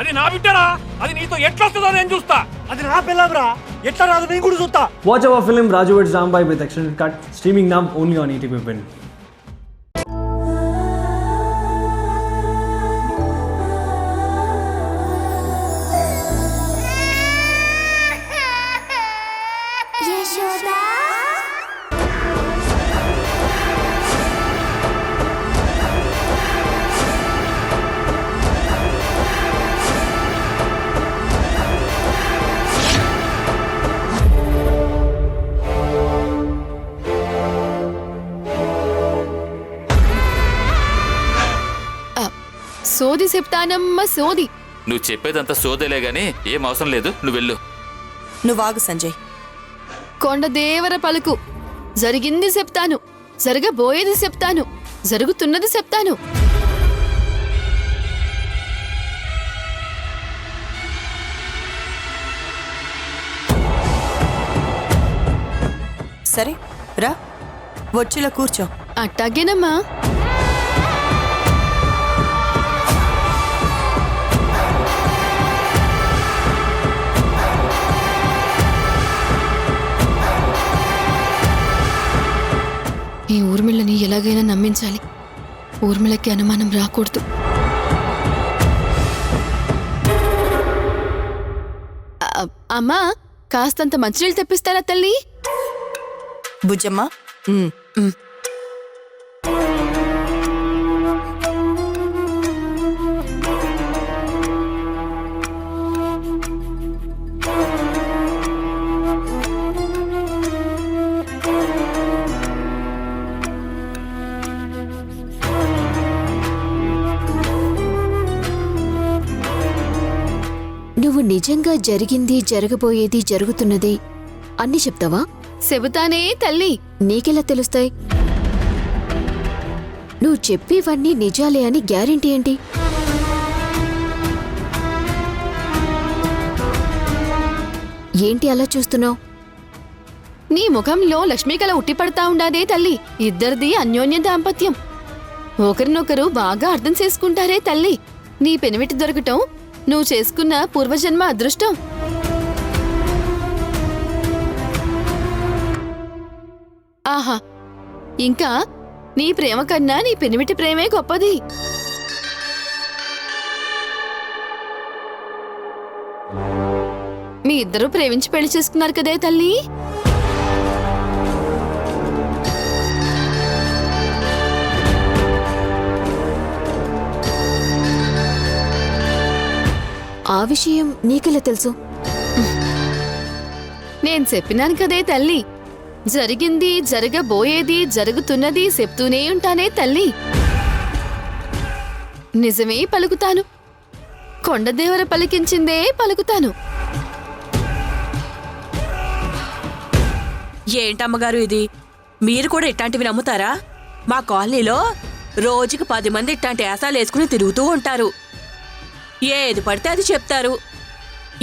అది నా బిడ్డరా, అది నీతో ఎట్లా వస్తుందో నేను చూస్తా. అది నా పిల్లరా, ఎట్లా రాదు నేను కూడా చూస్తా. Watch our film Raju vs Rambai with extended cut, streaming now only on ETV Win. సోది చెప్తానమ్మా సోది. నువ్వు చెప్పేదంతా సోదేలే గాని ఏం అవసరం లేదు, నువ్వు వెళ్ళు. నువ్వాగు సంజయ్. కొండదేవర పలుకు. జరిగింది చెప్తాను, జరగబోయేది చెప్తాను, జరుగుతున్నది చెప్తాను. సరే రా, వచ్చిలా కూర్చో. అట్టాగేనమ్మా. ఈ ఊర్మిళ్ళని ఎలాగైనా నమ్మించాలి. ఊర్మిళకి అనుమానం రాకూడదు. అమ్మా, కాస్తంత మంచినీళ్ళు తెప్పిస్తారా తల్లి? బుజ్జమ్మ. నువ్వు నిజంగా జరిగింది, జరగబోయేది, జరుగుతున్నది అన్ని చెప్తావా? చెబుతానే తల్లి. నీకెలా తెలుస్తాయి? నువ్వు చెప్పేవన్నీ నిజాలే అని గ్యారెంటీ ఏంటి? ఏంటి అలా చూస్తున్నావు? నీ ముఖంలో లక్ష్మీకళ ఉట్టిపడతా ఉండాదే తల్లి. ఇద్దరిది అన్యోన్య దాంపత్యం. ఒకరినొకరు బాగా అర్థం చేసుకుంటారే తల్లి. నీ పెనిమిటి దొరకటం నువ్వు చేసుకున్న పూర్వజన్మ అదృష్టం. ఆహా, ఇంకా నీ ప్రేమ కన్నా నీ పెనిమిటి ప్రేమే గొప్పది. మీ ఇద్దరూ ప్రేమించి పెళ్లి చేసుకున్నారు కదే తల్లి. ఆ విషయం నీకెలా తెలుసు? నేను చెప్పినాను కదే తల్లి. జరిగింది, జరగబోయేది, జరుగుతున్నది చెప్తూనే ఉంటానే తల్లి. నిజమే పలుకుతాను. కొండదేవర పలికించిందే పలుకుతాను. ఏంటమ్మగారు ఇది? మీరు కూడా ఇట్లాంటివి నమ్ముతారా? మా కాలనీలో రోజుకి 10 మంది ఇట్లాంటి యాసాలు వేసుకుని తిరుగుతూ ఉంటారు. ఏది పడితే అది చెప్తారు.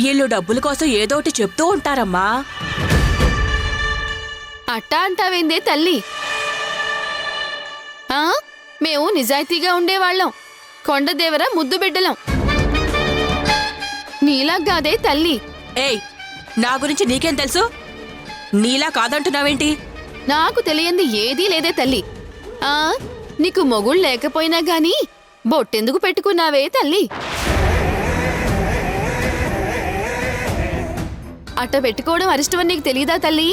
వీళ్ళు డబ్బుల కోసం ఏదోటి చెప్తూ ఉంటారమ్మా. అట్టా అంటావేందే తల్లి? మేము నిజాయితీగా ఉండేవాళ్ళం. కొండదేవర ముద్దు బిడ్డలం. నీలా కాదే తల్లి. ఏయ్, నా గురించి నీకేం తెలుసు? నీలా కాదంటున్నావేంటి? నాకు తెలియంది ఏదీ లేదే తల్లి. నీకు మొగుళ్ళు లేకపోయినా గాని బొట్టెందుకు పెట్టుకున్నావే తల్లి? అట్ట పెట్టుకోవడం అరిష్టమని నీకు తెలీదా తల్లి?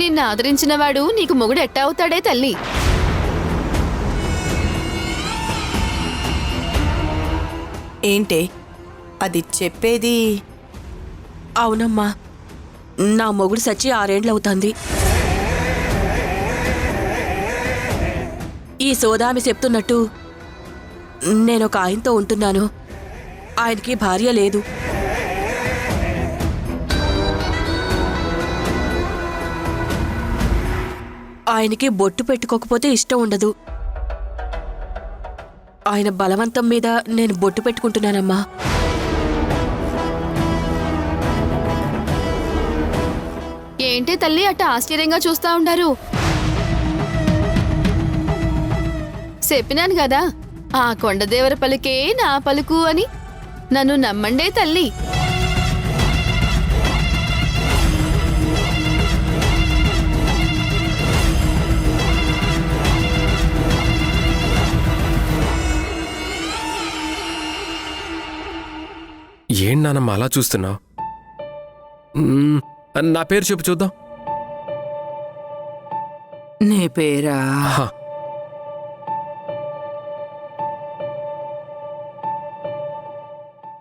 నిన్ను ఆదరించినవాడు నీకు మొగుడు ఎట్టా అవుతాడే తల్లి? ఏంటే అది చెప్పేది? అవునమ్మా, నా మొగుడు సచ్చి 6 ఏండ్లవుతుంది. ఈ సోదామి చెప్తున్నట్టు నేనొక ఆయనతో ఉంటున్నాను. ఆయనకి భార్య లేదు. ఆయనకి బొట్టు పెట్టుకోకపోతే ఇష్టం ఉండదు. ఆయన బలవంతం మీద నేను బొట్టు పెట్టుకుంటున్నానమ్మా. ఏంటి తల్లి అట్ట ఆశ్చర్యంగా చూస్తా ఉండారు? చెప్పినాను కదా ఆ కొండదేవర పలుకే నా పలుకు అని. నన్ను నమ్మండే తల్లి. ఏం నానమ్మ అలా చూస్తున్నావు? నా పేరు చెప్పు చూద్దాం. నీ పేరా? హా,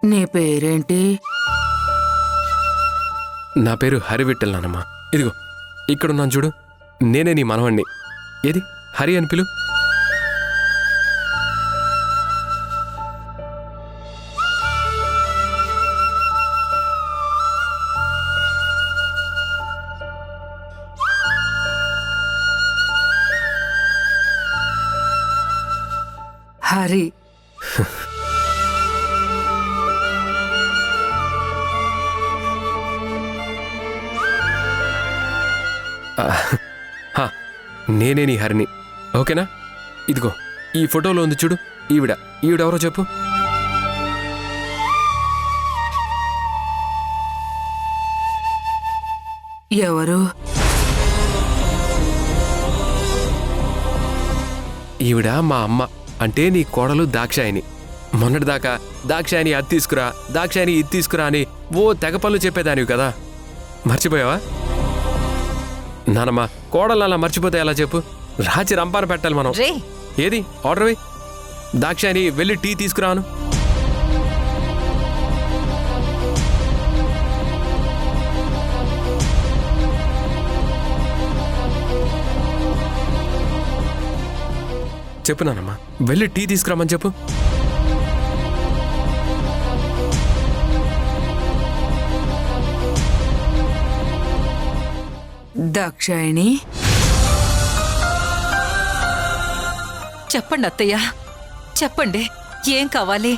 నీ పేరేంటి? నా పేరు హరివిట్టల్ నానమ్మ. ఇదిగో ఇక్కడున్నాను చూడు, నేనే నీ మనవణ్ణి. ఏది హరి అని పిలు. హరి. హా, నేనే నీ హరిని. ఓకేనా? ఇదిగో ఈ ఫోటోలో ఉంది చూడు, ఈవిడెవరో చెప్పు. ఎవరు? ఈవిడ మా అమ్మ, అంటే నీ కోడలు దాక్షాయిని. మొన్నటిదాకా దాక్షాయిని అది తీసుకురా, దాక్షాయిని ఇది తీసుకురా అని ఓ తెగ పనులు చెప్పేదానివి కదా, మర్చిపోయావా? నానమ్మ, కోడలు అలా మర్చిపోతే ఎలా చెప్పు? రాచి రంపాన పెట్టాలి మనం. ఏది ఆర్డర్ వే. దాక్షాయిని వెళ్ళి టీ తీసుకురాను. చెప్పు నానమ్మ, వెళ్ళి టీ తీసుకురామని చెప్పు. దాక్షాయిని. చెప్పండి అత్తయ్య, చెప్పండి, ఏం కావాలి?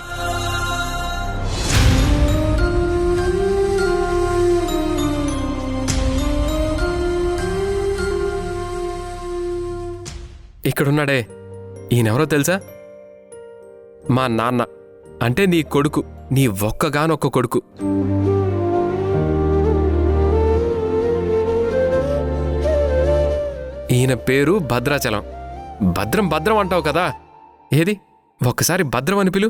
ఇక్కడున్నాడే, ఈయనెవరో తెలుసా? మా నాన్న, అంటే నీ కొడుకు, నీ ఒక్కగానొక్క కొడుకు. ఈయన పేరు భద్రాచలం. భద్రం భద్రం అంటావు కదా, ఏది ఒక్కసారి భద్రం అని పిలు.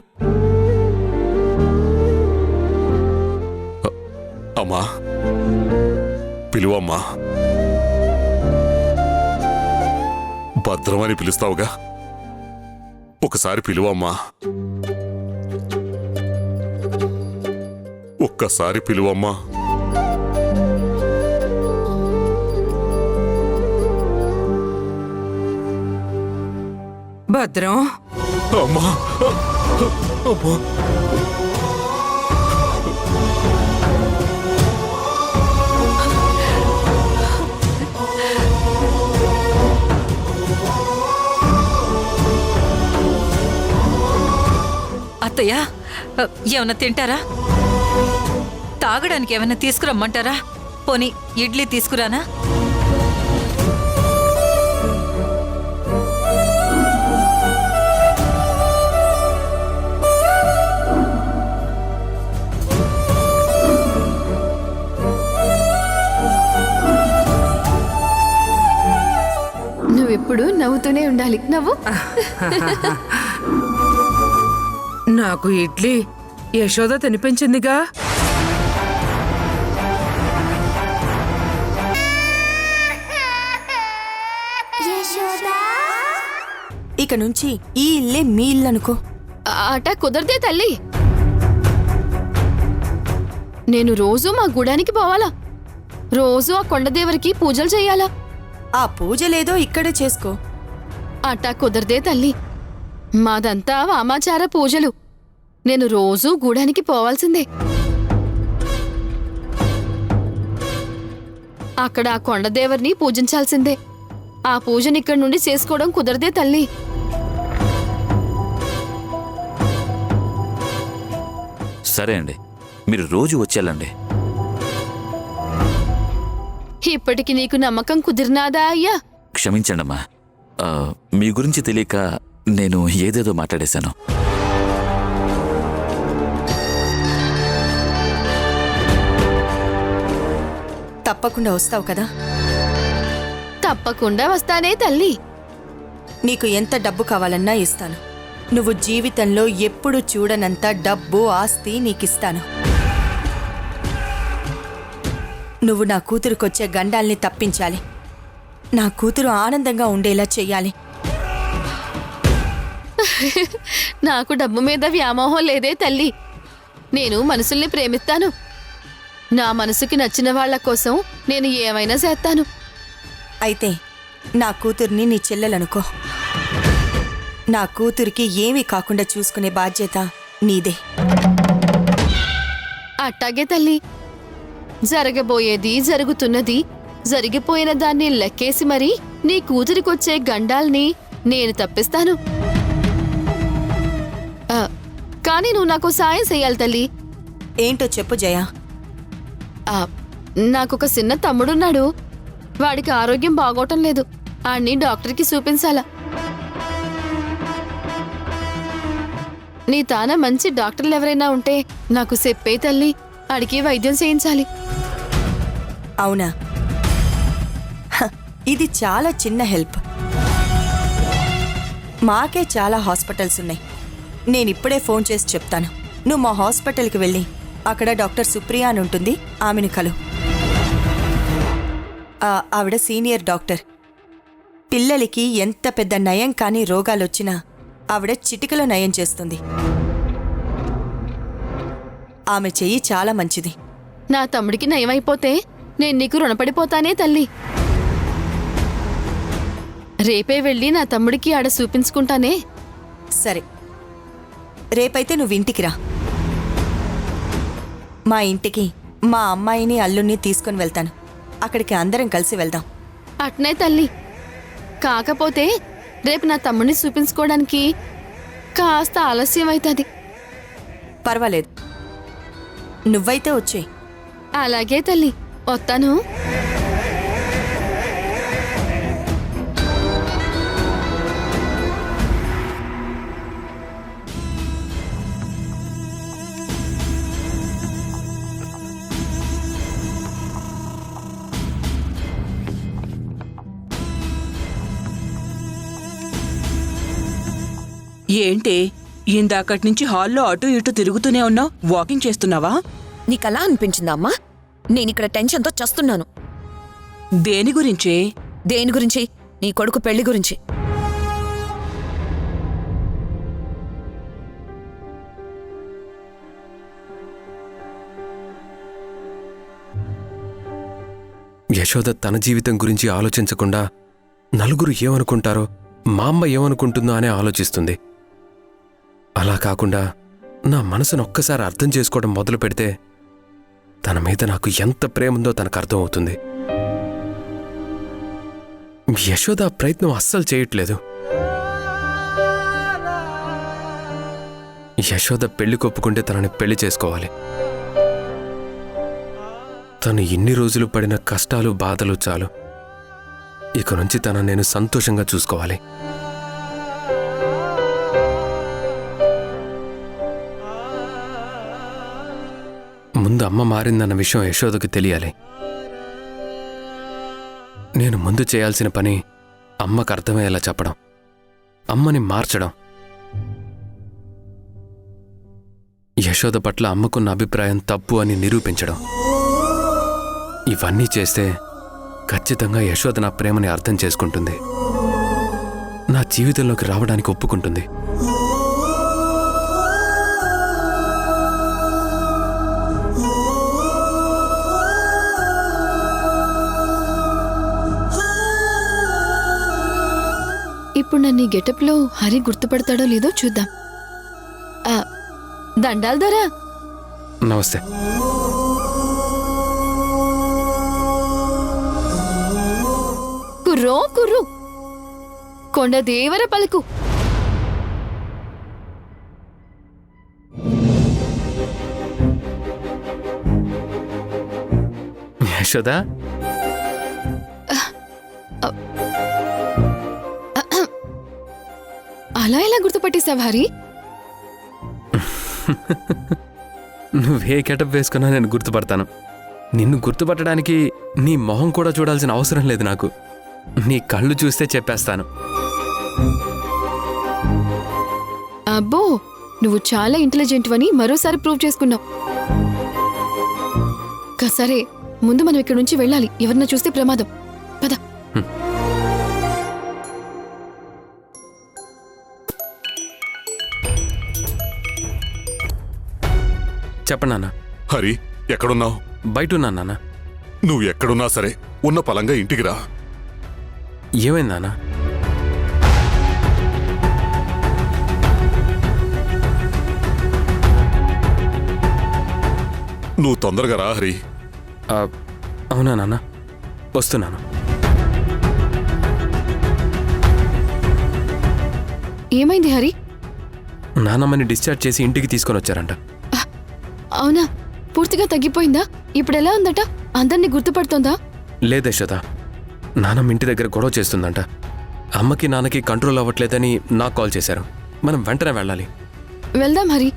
అమ్మా, పిలువమ్మా. భద్రమని పిలుస్తావుగా, ఒకసారి పిలువమ్మా. ఒక్కసారి పిలువమ్మా. భద్రం. అమ్మా, అమ్మా. అత్తయ్య, ఏమన్నా తింటారా? తాగడానికి ఏమన్నా తీసుకురమ్మంటారా? పోనీ ఇడ్లీ తీసుకురానా? నువ్వెప్పుడు నవ్వుతూనే ఉండాలి. నవ్వు. నాకు ఇడ్లీ యశోద తినిపించిందిగా. ఇక నుంచి ఈ ఇల్లే మీ ఇల్లు అనుకో. ఆట కుదరదే తల్లి. నేను రోజు మా గుడానికి పోవాలా, రోజు ఆ కొండదేవరికి పూజలు చెయ్యాలా. ఆ పూజలేదో ఇక్కడే చేసుకో. అట్టా కుదరదే తల్లి. మాదంతా వామాచార పూజలు. నేను రోజూ గూడానికి పోవాల్సిందే. అక్కడ ఆ కొండదేవర్ని పూజించాల్సిందే. ఆ పూజని ఇక్కడి నుండి చేసుకోవడం కుదరదే తల్లి. సరే అండి, మీరు రోజు వచ్చేళ్ళండి. ఇప్పటికి నీకు నమ్మకం కుదిరినాదా అయ్యా? క్షమించండమ్మా, మీ గురించి తెలియక నేను ఏదేదో మాట్లాడేశాను. తప్పకుండా వస్తావు కదా? తప్పకుండా వస్తానే తల్లి. నీకు ఎంత డబ్బు కావాలన్నా ఇస్తాను. నువ్వు జీవితంలో ఎప్పుడు చూడనంత డబ్బు ఆస్తి నీకిస్తాను. నువ్వు నా కూతురుకొచ్చే గండాల్ని తప్పించాలి. నా కూతురు ఆనందంగా ఉండేలా చెయ్యాలి. నాకు డబ్బు మీద వ్యామోహం లేదే తల్లి. నేను మనుషుల్ని ప్రేమిస్తాను. నా మనసుకి నచ్చిన వాళ్ల కోసం నేను ఏమైనా చేస్తాను. అయితే నా కూతుర్ని నీ చెల్లెలనుకో. నా కూతురికి ఏమీ కాకుండా చూసుకునే బాధ్యత నీదే. అట్టాగే తల్లి. జరగబోయేది జరుగుతున్నది. జరిగిపోయిన దాన్ని లెక్కేసి మరి నీ కూతురికొచ్చే గండాల్ని నేను తప్పిస్తాను. కానీ నువ్వు నాకు సాయం చెయ్యాలి తల్లి. ఏంటో చెప్పు జయ. నాకొక చిన్న తమ్ముడున్నాడు. వాడికి ఆరోగ్యం బాగోటం లేదు. ఆడిని డాక్టర్కి చూపించాలా. నీ తాన మంచి డాక్టర్లు ఎవరైనా ఉంటే నాకు చెప్పే తల్లి. ఆడికి వైద్యం చేయించాలి. అవునా? ఇది చాలా చిన్న హెల్ప్. మాకే చాలా హాస్పిటల్స్ ఉన్నాయి. నేనిప్పుడే ఫోన్ చేసి చెప్తాను. నువ్వు మా హాస్పిటల్కి వెళ్ళి అక్కడ డాక్టర్ సుప్రియ అని ఉంటుంది, ఆమెను కలు. ఆవిడ సీనియర్ డాక్టర్. పిల్లలకి ఎంత పెద్ద నయం కాని రోగాలొచ్చినా ఆవిడ చిటికలో నయం చేస్తుంది. ఆమె చెయ్యి చాలా మంచిది. నా తమ్ముడికి నయమైపోతే నేను నీకు రుణపడిపోతానే తల్లి. రేపే వెళ్ళి నా తమ్ముడికి ఆడ చూపించుకుంటానే. సరే, రేపైతే నువ్వు ఇంటికి రా. మా ఇంటికి మా అమ్మాయిని అల్లుణ్ణి తీసుకుని వెళ్తాను. అక్కడికి అందరం కలిసి వెళ్దాం. అట్నే తల్లి. కాకపోతే రేపు నా తమ్ముడిని చూపించుకోవడానికి కాస్త ఆలస్యం అవుతుంది. పర్వాలేదు, నువ్వైతే వచ్చేయ్. అలాగే తల్లి, వస్తాను. ఏంటి ఇందాకటి నుంచి హాల్లో అటు ఇటు తిరుగుతూనే ఉన్నావు? వాకింగ్ చేస్తున్నావా? నీకలా అనిపించిందా అమ్మా? నేనిక్కడ టెన్షన్తో చస్తున్నాను. దేని గురించి? దేని గురించి? నీ కొడుకు పెళ్లి గురించి. యశోద తన జీవితం గురించి ఆలోచించకుండా నలుగురు ఏమనుకుంటారో, మా అమ్మ ఏమనుకుంటుందో అనే ఆలోచిస్తుంది. అలా కాకుండా నా మనసును ఒక్కసారి అర్థం చేసుకోవడం మొదలు పెడితే తన మీద నాకు ఎంత ప్రేముందో తనకు అర్థం అవుతుంది. యశోద ఆ ప్రయత్నం అస్సలు చేయట్లేదు. యశోద పెళ్లి కొప్పుకుంటే తనని పెళ్లి చేసుకోవాలి. తను ఇన్ని రోజులు పడిన కష్టాలు బాధలు చాలు. ఇక నుంచి తనని నేను సంతోషంగా చూసుకోవాలి. ముందు అమ్మ మారిందన్న విషయం యశోదకు తెలియాలి. నేను ముందు చేయాల్సిన పని అమ్మకు అర్థమయ్యేలా చెప్పడం, అమ్మని మార్చడం. యశోద పట్ల అమ్మకున్న అభిప్రాయం తప్పు అని నిరూపించడం. ఇవన్నీ చేస్తే ఖచ్చితంగా యశోద నా ప్రేమని అర్థం చేసుకుంటుంది. నా జీవితంలోకి రావడానికి ఒప్పుకుంటుంది. ఇప్పుడు నన్ను ఈ గెటప్లో హరి గుర్తుపడతాడో లేదో చూద్దాం. దండాలు దొరా. నమస్తే. కుర్రో కుర్రు, కొండ దేవర పలుకు. యశోద, అలా ఎలా గుర్తుపట్టేశావు హరి? నువ్వే గెటప్ వేసుకున్నా నేను గుర్తుపడతాను. నిన్ను గుర్తుపట్టడానికి నీ మొహం కూడా చూడాల్సిన అవసరం లేదు నాకు. నీ కళ్ళు చూస్తే చెప్పేస్తాను. అబ్బో, నువ్వు చాలా ఇంటెలిజెంట్ అని మరోసారి ప్రూవ్ చేసుకున్నావు. సరే, ముందు మనం ఇక్కడి నుంచి వెళ్ళాలి. ఎవరన్నా చూస్తే ప్రమాదం. పద. చెప్పండి నాన్న. హరి ఎక్కడున్నావు? బయట ఉన్నాను నాన్న. నువ్వు ఎక్కడున్నా సరే ఉన్న పలంగా ఇంటికి రా. ఏమైంది నాన్న? నువ్వు తొందరగా రా హరి. అవునా నాన్న, వస్తున్నాను. ఏమైంది హరి? నాన్నమ్మని డిశ్చార్జ్ చేసి ఇంటికి తీసుకొని వచ్చారంట. అవునా? పూర్తిగా తగ్గిపోయిందా? ఇప్పుడు ఎలా ఉందట? అందరినీ గుర్తుపడుతోందా? లేదు యశోద, నాన్నమ్మ ఇంటి దగ్గర గొడవ చేస్తుందంట. అమ్మకి నాన్నకి కంట్రోల్ అవ్వట్లేదని నాకు కాల్ చేశారు. మనం వెంటనే వెళ్ళాలి. వెళ్దాం హరి,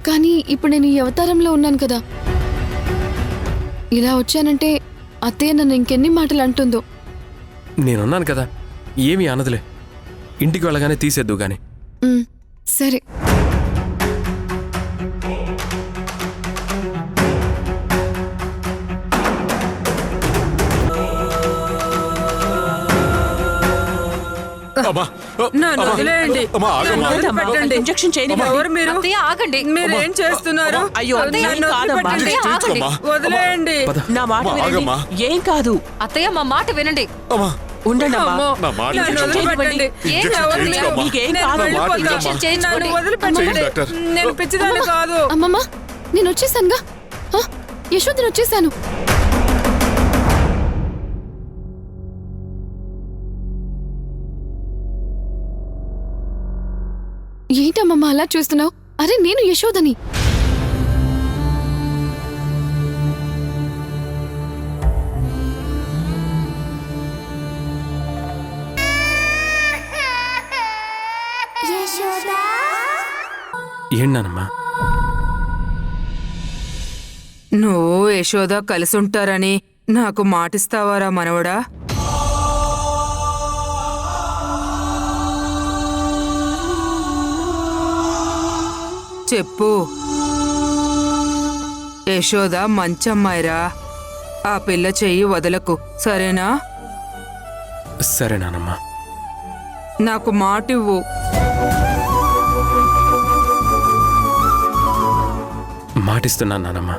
కానీ ఇప్పుడు నేను ఈ అవతారంలో ఉన్నాను కదా. ఇలా వచ్చానంటే అత్తయ్య నన్ను ఇంకెన్ని మాటలు అంటుందో. నేనున్నాను కదా, ఏమీ అనదులే. ఇంటికి వెళ్ళగానే తీసేద్దు గాని. సరే. అమ్మా, నన్ను వదిలేయండి. ఇంజెక్షన్ ఆగండి. మీరేం చేస్తున్నారు? అయ్యో, వదిలేయండి. నా మాట వినండి. ఏం కాదు. అత్తయ్య మా మాట వినండి. ఉండండి అమ్మా. నా మాట ఇంజెక్షన్ చేయించండి. మీకేం కాదు. నేను పిచ్చిదాన్ని కాదు. అమ్మమ్మ, నేను వచ్చేసానుగా. యశోదని వచ్చేసాను. ఏంటమ్మమ్మ అలా చూస్తున్నావు? అరే, నేను యశోదని. ఏంటమ్మా? నువ్వు యశోద కలిసుంటారని నాకు మాటిస్తావారా మనవడా? చెప్పు. యశోద మంచమ్మాయిరా. ఆ పిల్ల చెయ్యి వదలకు, సరేనా? సరే నానమ్మా. నాకు మాటివ్వు. మాటిస్తున్నాను నానమ్మా.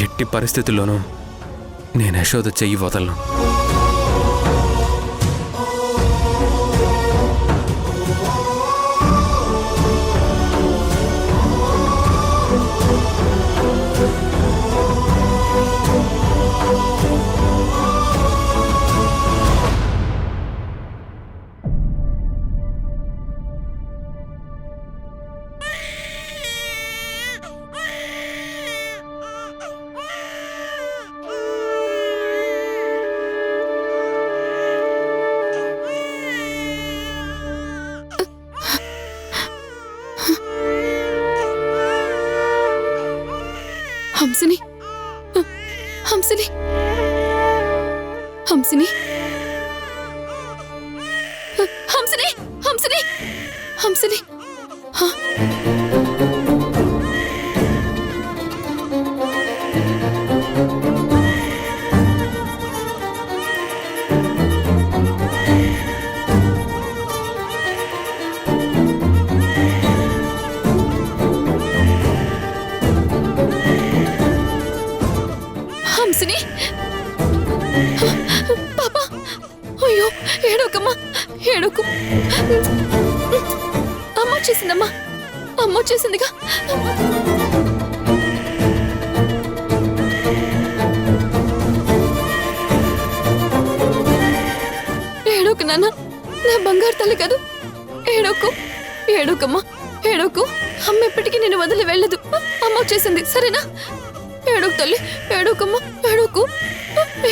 ఎట్టి పరిస్థితుల్లోనూ నేను యశోద చెయ్యి వదలను. హంసిని, హంసిని, హంసిని, హంసిని, హంసిని, హంసిని. హంసిని, పాపా, అయ్యో, ఏడోకమ్మా, ఏడోకు. అమ్మ వచ్చేసిందమ్మా, అమ్మ వచ్చేసిందిగా. ఏడోకు నాన్న, నా బంగారు తల్లి కాదు. ఏడోకు, ఏడోకమ్మా, ఏడోకు. అమ్మ ఎప్పటికీ నేను వదిలి వెళ్ళదు. అమ్మ వచ్చేసింది, సరేనా? ఏడోకు తల్లి, ఏడోకమ్మా, ఏడోకు.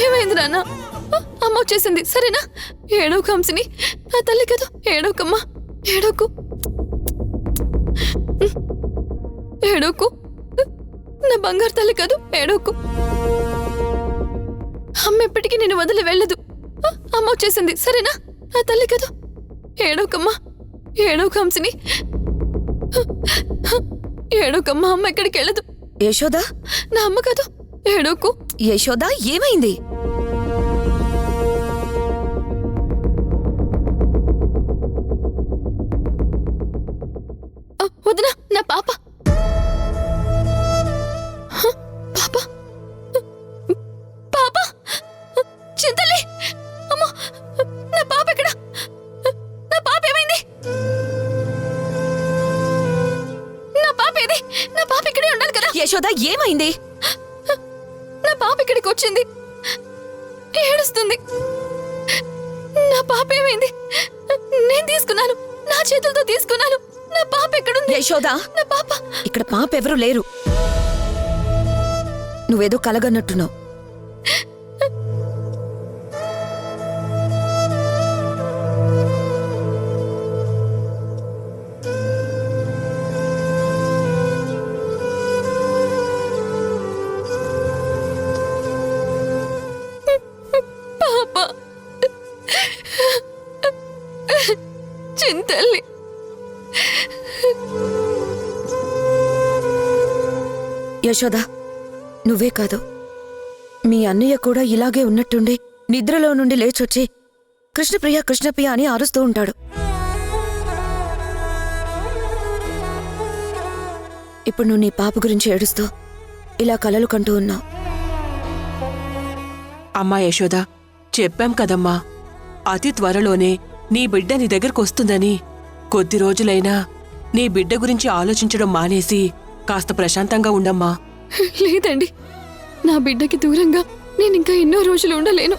ఏమైంది నాన్న? అమ్మ వచ్చేసింది సరేనా? ఏడోకు హంసిని, నా తల్లి కదా, ఏడోకమ్మా, ఏడోకు, ఏడోకు, నా బంగారు తల్లి కాదు, ఏడోకు. అమ్మ ఎప్పటికీ నేను వదిలి వెళ్ళదు. అమ్మ వచ్చేసింది సరేనా? నా తల్లి కదా, ఏడోకమ్మా, ఏడోకు హంసిని, ఏడోకమ్మా, అమ్మ ఎక్కడికి వెళ్ళదు. యశోదా, నా అమ్మ కాదు, ఏడోకు. యశోదా ఏమైంది? వదినా, నా పాప, పాప, పాప, చింతలే, అమ్మో, నా పాప ఎక్కడ? నా పాప ఏమైంది? నా పాప ఏది? నా పాప ఇక్కడే ఉండాలి కదా. యశోదా ఏమైంది? నా పాప ఇక్కడికి వచ్చింది, ఏడుస్తుంది. నా పాప ఏమైంది? నేను తీసుకున్నాను, నా చేతులతో తీసుకున్నాను. నా పాప ఎక్కడుంది? యశోదా, నా పాప. ఇక్కడ పాప ఎవరూ లేరు. నువ్వేదో కలగన్నట్టున్నావు. పాప, చింతల్లి, యశోదా, నువ్వే కాదు, మీ అన్నయ్య కూడా ఇలాగే ఉన్నట్టుండి నిద్రలో నుండి లేచొచ్చి కృష్ణప్రియ కృష్ణప్రియ అని అరుస్తూ ఉంటాడు. ఇప్పుడు నువ్వు నీ పాప గురించి ఏడుస్తూ ఇలా కలలు కంటూ ఉన్నావు. అమ్మా యశోద, చెప్పాం కదమ్మా, అతి త్వరలోనే నీ బిడ్డ నీ దగ్గరకు వస్తుందని. కొద్ది రోజులైనా నీ బిడ్డ గురించి ఆలోచించడం మానేసి కాస్త ప్రశాంతంగా ఉండమ్మా. లేదండి, నా బిడ్డకి దూరంగా నేను ఇంకా ఎన్నో రోజులు ఉండలేను.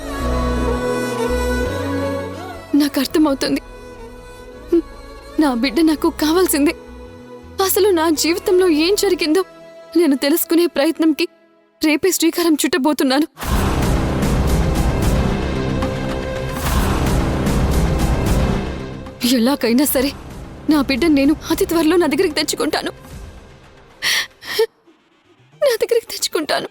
నాకు అర్థమవుతుంది, నా బిడ్డ నాకు కావాల్సిందే. అసలు నా జీవితంలో ఏం జరిగిందో నేను తెలుసుకునే ప్రయత్నంకి రేపే శ్రీకారం చుట్టబోతున్నాను. ఎలాగైనా సరే నా బిడ్డ నేను అతి త్వరలో నా దగ్గరికి తెచ్చుకుంటాను, నా దగ్గరికి తెచ్చుకుంటాను.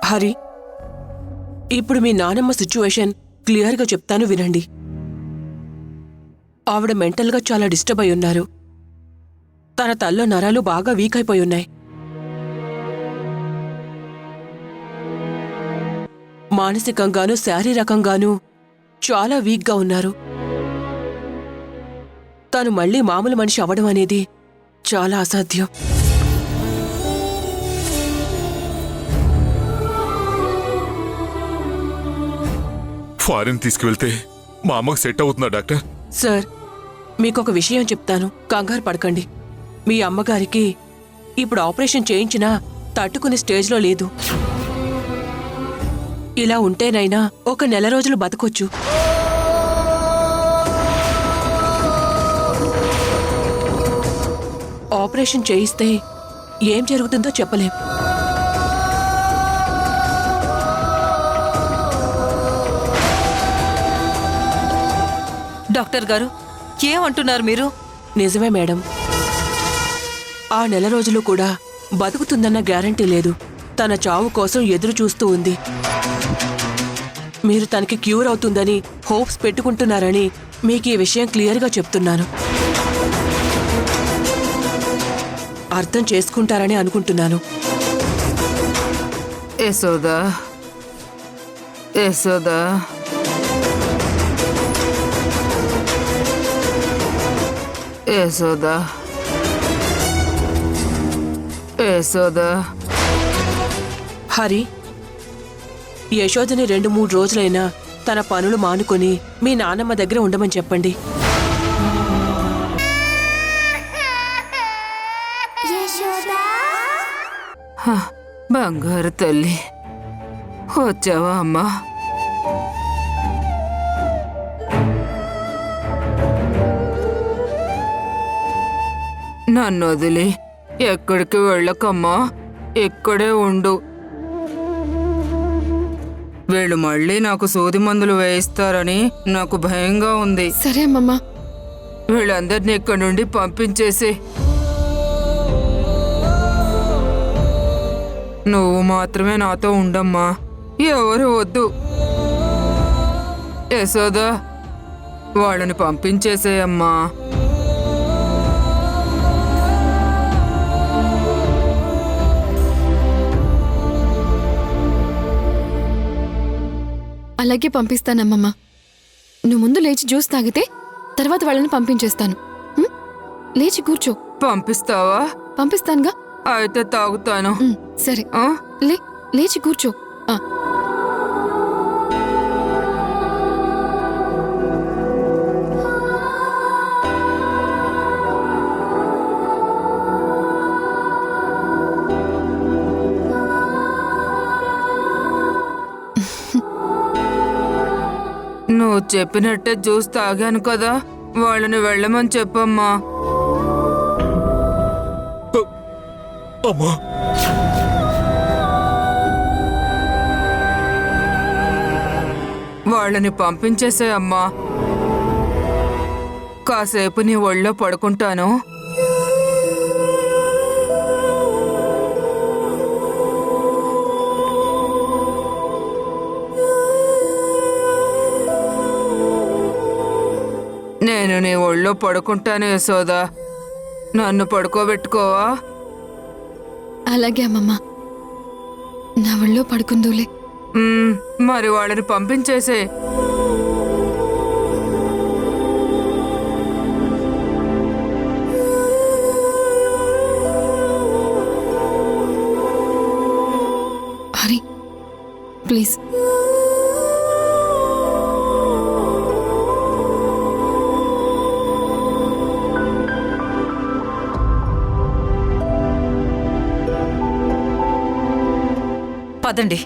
హరి, ఇప్పుడు మీ నానమ్మ సిచ్యువేషన్ క్లియర్గా చెప్తాను వినండి. ఆవిడ మెంటల్గా చాలా డిస్టర్బ్ అయి ఉన్నారు. తన తల్లో నరాలు బాగా వీక్ అయిపోయి ఉన్నాయి. మానసికంగానూ శారీరకంగానూ చాలా వీక్గా ఉన్నారు. తను మళ్ళీ మామూలు మనిషి అవడం అనేది చాలా అసాధ్యం. ఫారిన్ తీసుకువెళ్తే మా అమ్మకు సెట్ అవుతుందా డాక్టర్? సార్, మీకొక విషయం చెప్తాను, కంగారు పడకండి. మీ అమ్మగారికి ఇప్పుడు ఆపరేషన్ చేయించినా తట్టుకునే స్టేజ్లో లేదు. ఇలా ఉంటేనైనా ఒక నెల రోజులు బతకొచ్చు. ఆపరేషన్ చేయిస్తే ఏం జరుగుతుందో చెప్పలేం. డాక్టర్ గారు, ఏమంటున్నారు మీరు? నిజమే మేడం, ఆ నెల రోజులు కూడా బతుకుతుందన్న గ్యారంటీ లేదు. తన చావు కోసం ఎదురు చూస్తూ ఉంది. మీరు తనకి క్యూర్ అవుతుందని హోప్స్ పెట్టుకుంటున్నారని మీకు ఈ విషయం క్లియర్గా చెప్తున్నాను. అర్థం చేసుకుంటారని అనుకుంటున్నాను. యశోదా, యశోదా, యశోదా, యశోదా. హరి, యశోదని 2-3 రోజులైనా తన పనులు మానుకొని మీ నాన్నమ్మ దగ్గర ఉండమని చెప్పండి. బంగారు తల్లి, వచ్చావా అమ్మా? నన్ను వదిలి ఎక్కడికి వెళ్ళకమ్మా, ఇక్కడే ఉండు. వీళ్ళు మళ్ళీ నాకు సూది మందులు వేయిస్తారని నాకు భయంగా ఉంది. సరే అమ్మమ్మ. వీళ్ళందరినీ ఇక్కడి నుండి పంపించేసి నువ్వు మాత్రమే నాతో ఉండమ్మా, ఎవరు వద్దు. యశోదా, వాళ్ళని పంపించేసేయమ్మా. అలాగే పంపిస్తానమ్మమ్మ. నువ్వు ముందు లేచి జ్యూస్ తాగితే తర్వాత వాళ్ళని పంపించేస్తాను. లేచి కూర్చో. పంపిస్తావా? పంపిస్తానుగా. అయితే తాగుతాను. సరే, లేచి కూర్చో. నువ్వు చెప్పినట్టే జ్యూస్ తాగాను కదా, వాళ్ళని వెళ్ళమని చెప్పమ్మా. అమ్మా, వాళ్ళని పంపించేసే అమ్మా. కాసేపు నీ ఒళ్ళో పడుకుంటాను. నేను నీ ఒళ్ళో పడుకుంటాను యశోదా, నన్ను పడుకోబెట్టుకోవా? అలాగే అమ్మమ్మ, నా ఒళ్ళో పడుకుందులే. మరి వాళ్ళని పంపించేసే. హరి, ప్లీజ్. పదండి.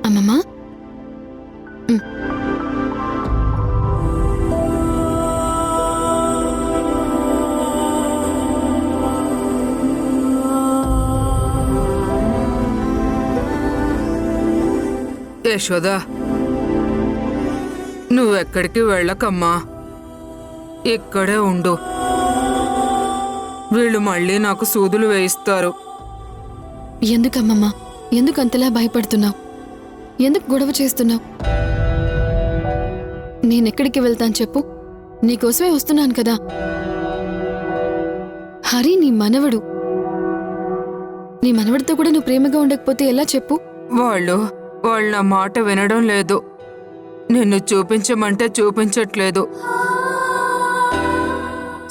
అమ్మమ్మ, యశోదా, నువ్వెక్కడికి వెళ్ళకమ్మా, ఇక్కడే ఉండు. వీళ్ళు మళ్ళీ నాకు సూదులు వేయిస్తారు. ఎందుకమ్మమ్మ, ఎందుకు అంతలా భయపడుతున్నావు? ఎందుకు గొడవ చేస్తున్నావు? నేనెక్కడికి వెళ్తాను చెప్పు? నీకోసమే వస్తున్నాను కదా. హరి నీ మనవడు. నీ మనవడితో కూడా నువ్వు ప్రేమగా ఉండకపోతే ఎలా చెప్పు? వాళ్ళు నా మాట వినడం లేదు. నిన్ను చూపించమంటే చూపించట్లేదు.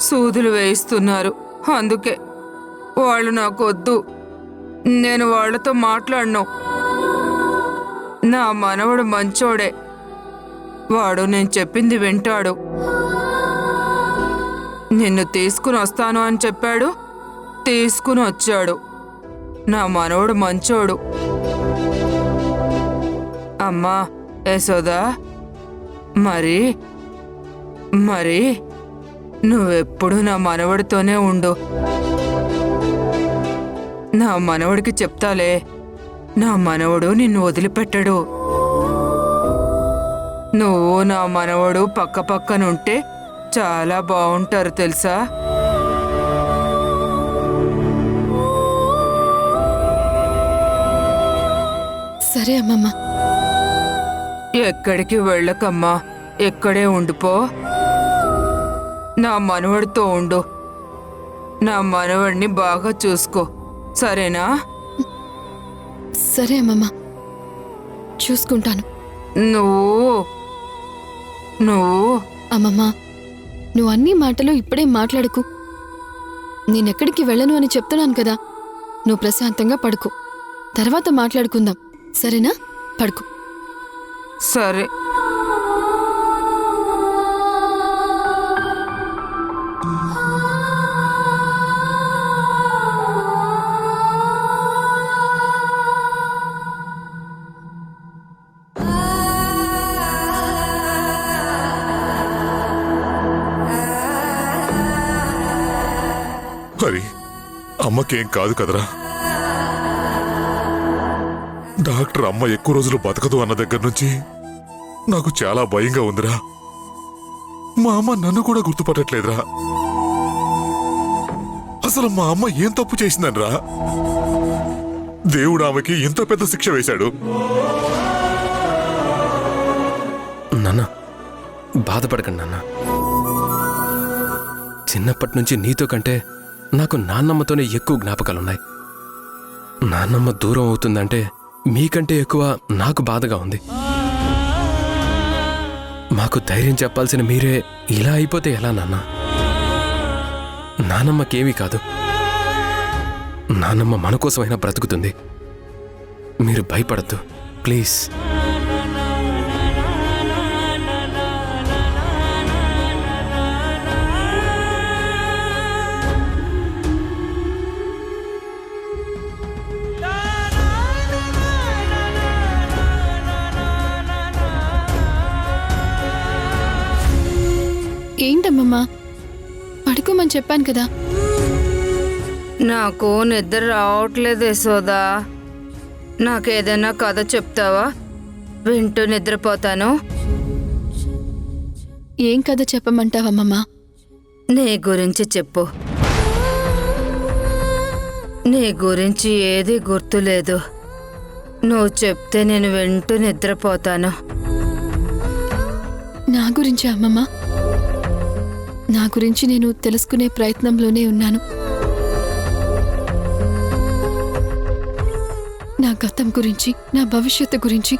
సూదులు వేయిస్తున్నారు. అందుకే వాళ్ళు నాకొద్దు. నేను వాళ్లతో మాట్లాడను. నా మనవడు మంచోడే. వాడు నేను చెప్పింది వింటాడు. నిన్ను తీసుకుని వస్తాను అని చెప్పాడు, తీసుకుని వచ్చాడు. నా మనవడు మంచోడు. అమ్మా యశోదా, మరి నువ్వెప్పుడు నా మనవడితోనే ఉండు. నా మనవడికి చెప్తాలే, నా మనవడు నిన్ను వదిలిపెట్టడు. నువ్వు నా మనవడు పక్క పక్కనుంటే చాలా బాగుంటారు తెలుసా? సరే అమ్మమ్మ. ఎక్కడికి వెళ్ళకమ్మా, ఎక్కడే ఉండిపో. నా మనవడితో ఉండు. నా మనవడిని బాగా చూసుకో, సరేనా? సరే అమ్మమ్మ, చూసుకుంటాను. నువ్వు అమ్మమ్మ, నువ్వు అన్ని మాటలు ఇప్పుడే మాట్లాడకు. నేనెక్కడికి వెళ్ళను అని చెప్తున్నాను కదా. నువ్వు ప్రశాంతంగా పడుకో, తర్వాత మాట్లాడుకుందాం, సరేనా? పడుకో. సరే. హరి, అమ్మకేం కాదు కదరా? డాక్టర్ అమ్మ ఎక్కువ రోజులు బతకదు అన్న దగ్గర నుంచి నాకు చాలా భయంగా ఉందిరా. మా అమ్మ నన్ను కూడా గుర్తుపట్టట్లేదురా. అసలు మా అమ్మ ఏం తప్పు చేసిందనరా దేవుడు ఆమెకి ఇంత పెద్ద శిక్ష వేశాడు? నాన్న, బాధపడకండి నాన్న. చిన్నప్పటి నుంచి నీతో కంటే నాకు నాన్నమ్మతోనే ఎక్కువ జ్ఞాపకాలున్నాయి. నాన్నమ్మ దూరం అవుతుందంటే మీకంటే ఎక్కువ నాకు బాధగా ఉంది. మాకు ధైర్యం చెప్పాల్సిన మీరే ఇలా అయిపోతే ఎలా నాన్న? నానమ్మకేమీ కాదు. నానమ్మ మన కోసమైనా బ్రతుకుతుంది. మీరు భయపడద్దు ప్లీజ్. ఏంటమ్మమ్మా, పడుకోమని చెప్పాను కదా. నాకు నిద్ర రావట్లేదు యశోదా. నాకేదైనా కథ చెప్తావా? వింటూ నిద్రపోతాను. ఏం కథ చెప్పమంటావమ్మమ్మా? నీ గురించి చెప్పు. నీ గురించి ఏది గుర్తులేదు. నువ్వు చెప్తే నేను వింటూ నిద్రపోతాను. నా గురించి అమ్మమ్మ? నా గురించి నేను తెలుసుకునే ప్రయత్నంలోనే ఉన్నాను. నా గతం గురించి, నా భవిష్యత్తు గురించి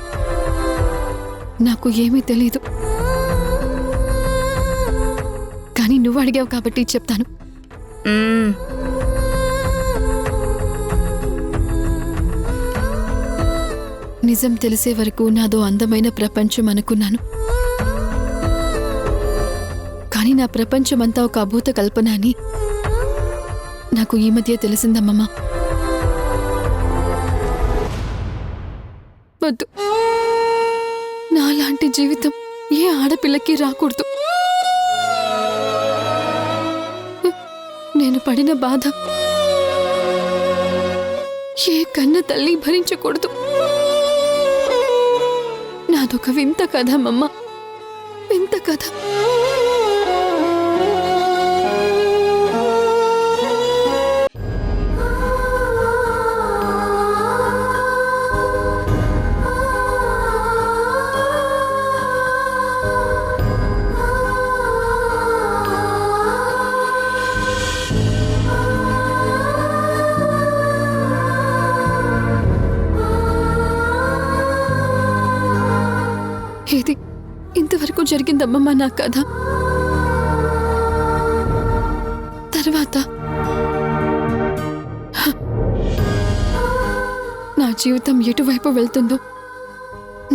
నాకు ఏమీ తెలీదు. కానీ నువ్వు అడిగావు కాబట్టి చెప్తాను. నిజం తెలిసే వరకు నాదో అందమైన ప్రపంచం అనుకున్నాను. కానీ నా ప్రపంచమంతా ఒక అభూత కల్పన అని నాకు ఈ మధ్య తెలిసిందమ్మమ్మ. వద్దు, నాలాంటి జీవితం ఏ ఆడపిల్లకి రాకూడదు. నేను పడిన బాధ ఏ కన్న తల్లి భరించకూడదు. నాదొక వింత కథ అమ్మమ్మ, వింత కథ. ఇది ఇంతవరకు జరిగిందమ్మమ్మ నా కథ. తర్వాత నా జీవితం ఎటువైపు వెళ్తుందో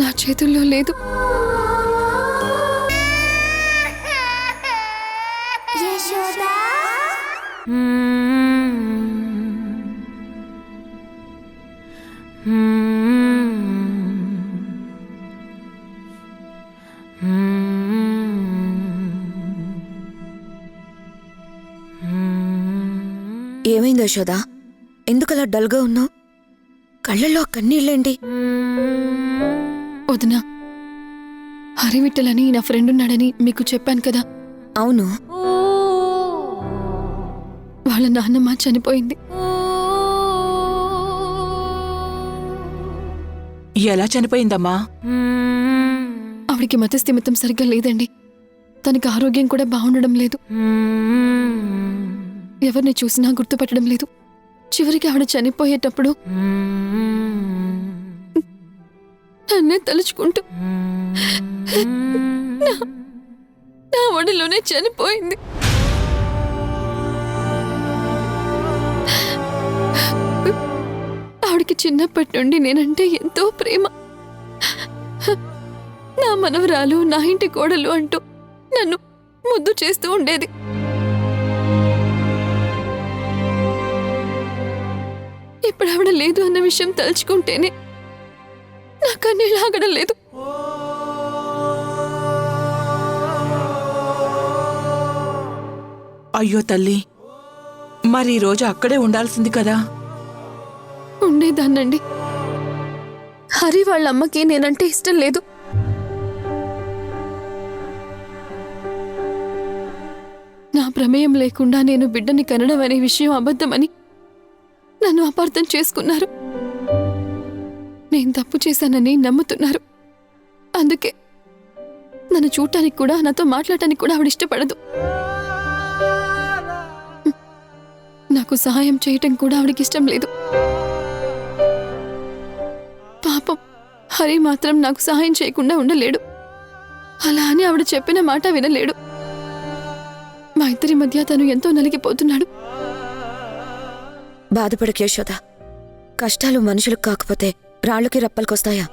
నా చేతుల్లో లేదు. ఏమైంది యశోదా? ఎందుకలా డల్గా ఉన్నావు? కళ్ళల్లో కన్నీళ్ళేంటి? వదినా, హరివిట్టలని నా ఫ్రెండ్ ఉన్నాడని మీకు చెప్పాను కదా. అవును. వాళ్ళ నాన్నమ్మ చనిపోయింది. ఎలా చనిపోయిందమ్మా? ఆవిడికి మతస్థిమితం సరిగ్గా లేదండి. తనకి ఆరోగ్యం కూడా బాగుండడం లేదు. ఎవరిని చూసినా గుర్తుపట్టడం లేదు. చివరికి ఆవిడ చనిపోయేటప్పుడు నన్నే తలుచుకుంటూ నా ఒడిలోనే చనిపోయింది. ఆవిడకి చిన్నప్పటి నుండి నేనంటే ఎంతో ప్రేమ. నా మనవరాలు, నా ఇంటి కోడలు అంటూ నన్ను ముద్దు చేస్తూ ఉండేది. ఇప్పుడు ఆవిడ లేదు అన్న విషయం తలుచుకుంటేనే నా కన్నీళ్ళు ఆగడం లేదు. అయ్యో తల్లి, మరి ఈ రోజు అక్కడే ఉండాల్సింది కదా. ఉండేదాన్నండి. హరి వాళ్ళ అమ్మకి నేనంటే ఇష్టం లేదు. నా ప్రమేయం లేకుండా నేను బిడ్డని కనడం అనే విషయం అబద్ధమని నన్ను అపార్థం చేసుకున్నారు. నేను తప్పు చేశానని నమ్ముతున్నారు. అందుకే నన్ను చూడటానికి కూడా, నాతో మాట్లాడటానికి కూడా ఆవిడ ఇష్టపడదు. నాకు సహాయం చేయటం కూడా ఆవిడకి ఇష్టం లేదు. పాపం హరి మాత్రం నాకు సహాయం చేయకుండా ఉండలేడు. అలా అని ఆవిడ చెప్పిన మాట వినలేడు. మా ఇద్దరి మధ్య తను ఎంతో నలిగిపోతున్నాడు. బాధపడకు యశోద. కష్టాలు మనుషులకు కాకపోతే రాళ్ళకి రప్పలకొస్తాయా?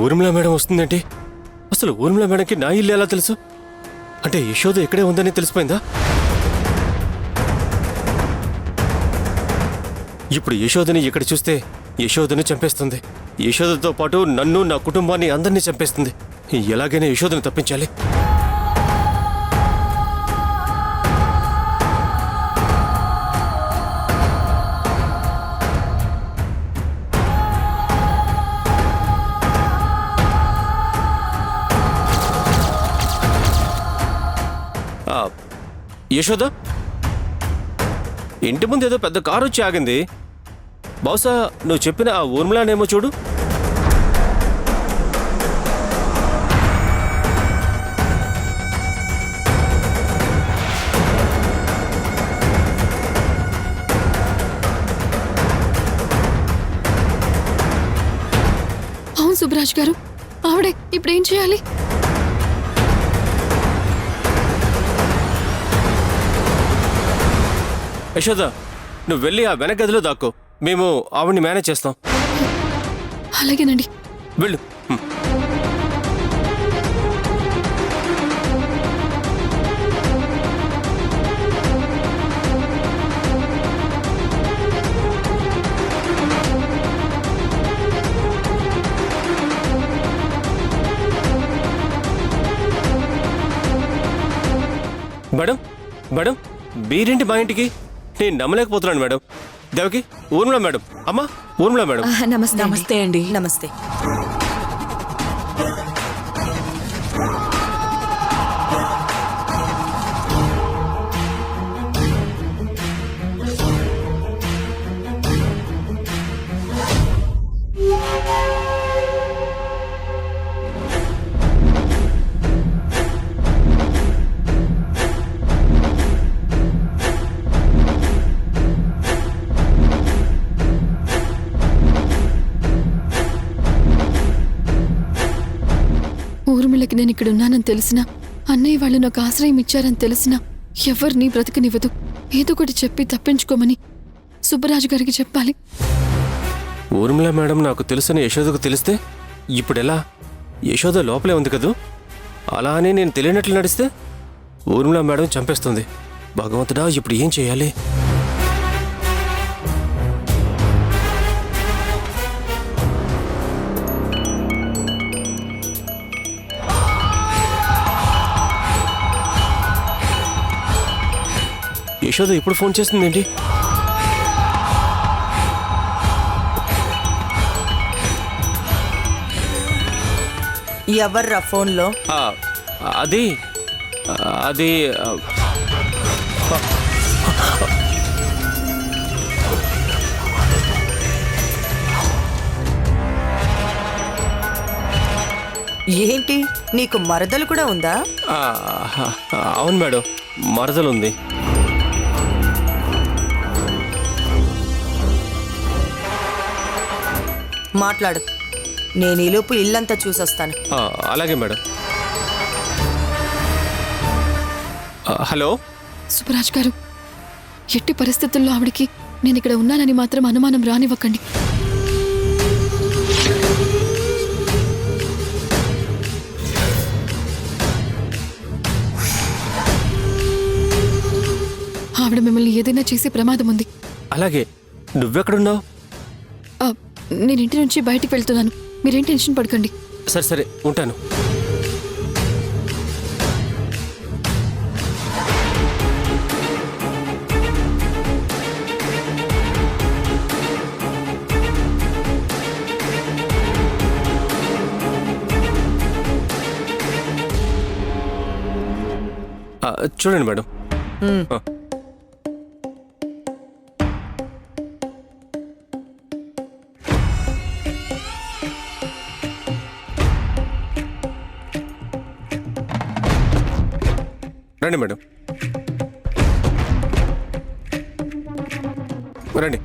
ఊర్మిళ మేడం వస్తుందేంటి? అసలు ఊర్మిళ మేడంకి నా ఇల్లు ఎలా తెలుసు? అంటే యశోద ఇక్కడే ఉందని తెలిసిపోయిందా? ఇప్పుడు యశోదని ఇక్కడ చూస్తే యశోదని చంపేస్తుంది. యశోదతో పాటు నన్ను, నా కుటుంబాన్ని, అందరినీ చంపేస్తుంది. ఎలాగైనా యశోదని తప్పించాలి. యశోద, ఇంటి ముందు ఏదో పెద్ద కారు వచ్చి ఆగింది. బహుశా నువ్వు చెప్పిన ఆ ఊర్మిళనేమో చూడు. అవును సుబ్రాజ్ గారు, ఆవిడే. ఇప్పుడేం చేయాలి? యశోద, నువ్వు వెళ్ళి ఆ వెనక గదిలో దాక్కో. మేము ఆవిడ్ని మేనేజ్ చేస్తాం. అలాగేనండి. వెళ్ళు. మేడం, మేడం, మీరేంటి మా ఇంటికి? నేను నమ్మలేకపోతున్నాను మేడం. దేవకి, ఊర్మిళ మేడం. అమ్మా, ఊర్మిళ మేడం. నమస్తే. నమస్తే అండి. నమస్తే. ఊర్మిళకి నేను ఇక్కడ ఉన్నానని తెలిసినా, అన్నయ్య వాళ్ళు నాకు ఆశ్రయం ఇచ్చారని తెలిసినా ఎవరిని బ్రతకనివ్వదు. ఏదో ఒకటి చెప్పి తప్పించుకోమని సుబ్బరాజు గారికి చెప్పాలి. ఊర్మిళ మేడం నాకు తెలుసని యశోదకు తెలిస్తే ఇప్పుడెలా? యశోద లోపలే ఉంది కదూ. అలా అని నేను తెలియనట్లు నడిస్తే ఊర్మిళ మేడం చంపేస్తుంది. భగవంతుడా, ఇప్పుడు ఏం చేయాలి? యశోద ఇప్పుడు ఫోన్ చేస్తుందేంటి? ఎవర్రా ఫోన్లో? అది అది ఏంటి, నీకు మరదలు కూడా ఉందా? అవును మేడం, మరదలుంది. మాట్లాడు, నేను ఈలోపు ఇల్లంతా చూసొస్తాను. అలాగే మేడం. హలో సుబ్బరాజ్ గారు, ఎట్టి పరిస్థితుల్లో ఆవిడికి నేను ఇక్కడ ఉన్నానని మాత్రం అనుమానం రానివ్వకండి. ఆవిడ మిమ్మల్ని ఏదైనా చేసే ప్రమాదం ఉంది. అలాగే, నువ్వెక్కడున్నావు? నేను ఇంటి నుంచి బయటికి వెళ్తున్నాను, మీరేం టెన్షన్ పడకండి. సరే సరే, ఉంటాను. చూడండి మేడం. రండి మేడం, రండి.